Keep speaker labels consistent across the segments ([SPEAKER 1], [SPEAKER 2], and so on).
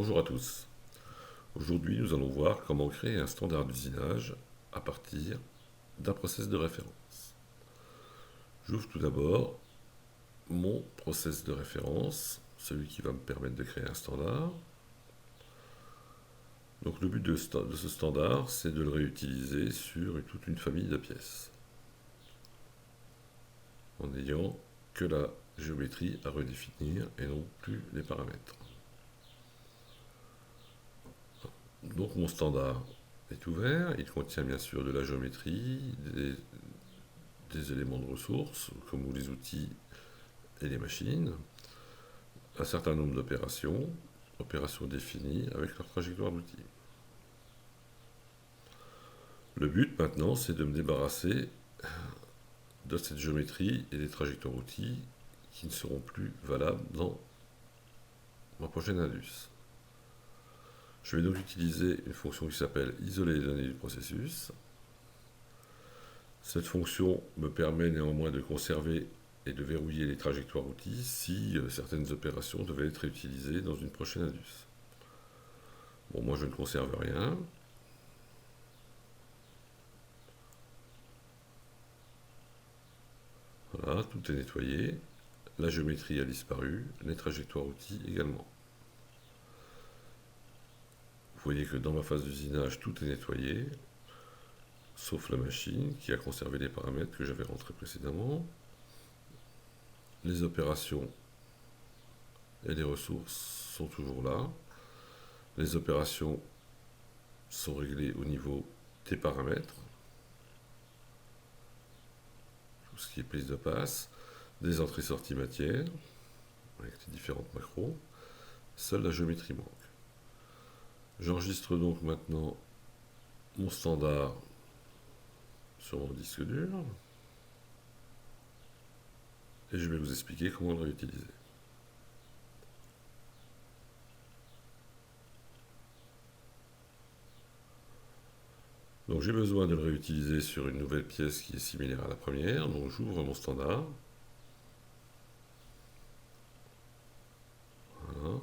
[SPEAKER 1] Bonjour à tous. Aujourd'hui, nous allons voir comment créer un standard d'usinage à partir d'un process de référence. J'ouvre tout d'abord mon process de référence, celui qui va me permettre de créer un standard. Donc le but de ce standard, c'est de le réutiliser sur toute une famille de pièces, en n'ayant que la géométrie à redéfinir et non plus les paramètres. Donc mon standard est ouvert, il contient bien sûr de la géométrie, des éléments de ressources, comme les outils et les machines, un certain nombre d'opérations, opérations définies avec leur trajectoire d'outils. Le but maintenant, c'est de me débarrasser de cette géométrie et des trajectoires outils qui ne seront plus valables dans ma prochaine indus. Je vais donc utiliser une fonction qui s'appelle isoler les données du processus. Cette fonction me permet néanmoins de conserver et de verrouiller les trajectoires outils si certaines opérations devaient être utilisées dans une prochaine indus. Bon, moi je ne conserve rien. Voilà, tout est nettoyé. La géométrie a disparu, les trajectoires outils également. Vous voyez que dans ma phase d'usinage, tout est nettoyé, sauf la machine qui a conservé les paramètres que j'avais rentrés précédemment. Les opérations et les ressources sont toujours là. Les opérations sont réglées au niveau des paramètres, tout ce qui est prise de passe, des entrées-sorties matière, avec les différentes macros. Seule la géométrie manque. J'enregistre donc maintenant mon standard sur mon disque dur et je vais vous expliquer comment le réutiliser. Donc j'ai besoin de le réutiliser sur une nouvelle pièce qui est similaire à la première, donc j'ouvre mon standard. Voilà.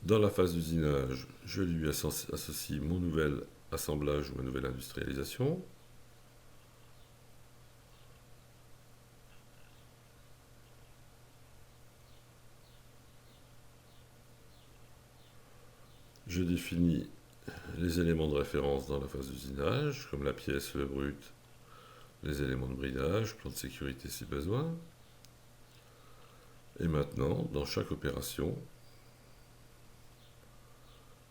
[SPEAKER 1] Dans la phase d'usinage, je lui associe mon nouvel assemblage ou ma nouvelle industrialisation. Je définis les éléments de référence dans la phase d'usinage, comme la pièce, le brut, les éléments de bridage, plan de sécurité si besoin. Et maintenant, dans chaque opération,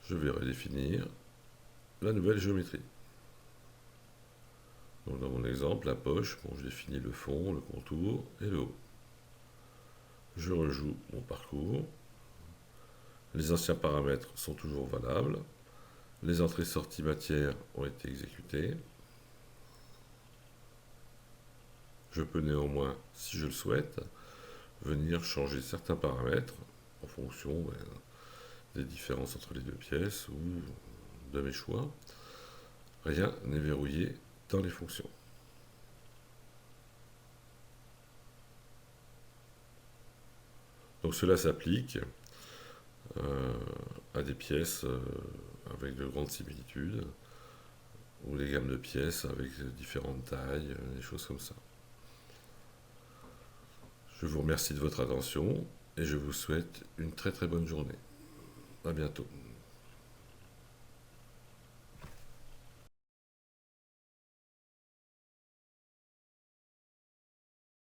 [SPEAKER 1] je vais redéfinir la nouvelle géométrie. Donc dans mon exemple, la poche, bon, je définis le fond, le contour et le haut. Je rejoue mon parcours. Les anciens paramètres sont toujours valables. Les entrées-sorties matière ont été exécutées. Je peux néanmoins, si je le souhaite, venir changer certains paramètres en fonction des différences entre les deux pièces ou de mes choix. Rien n'est verrouillé dans les fonctions. Donc cela s'applique à des pièces avec de grandes similitudes ou des gammes de pièces avec différentes tailles, des choses comme ça. Je vous remercie de votre attention et je vous souhaite une très très bonne journée. À bientôt.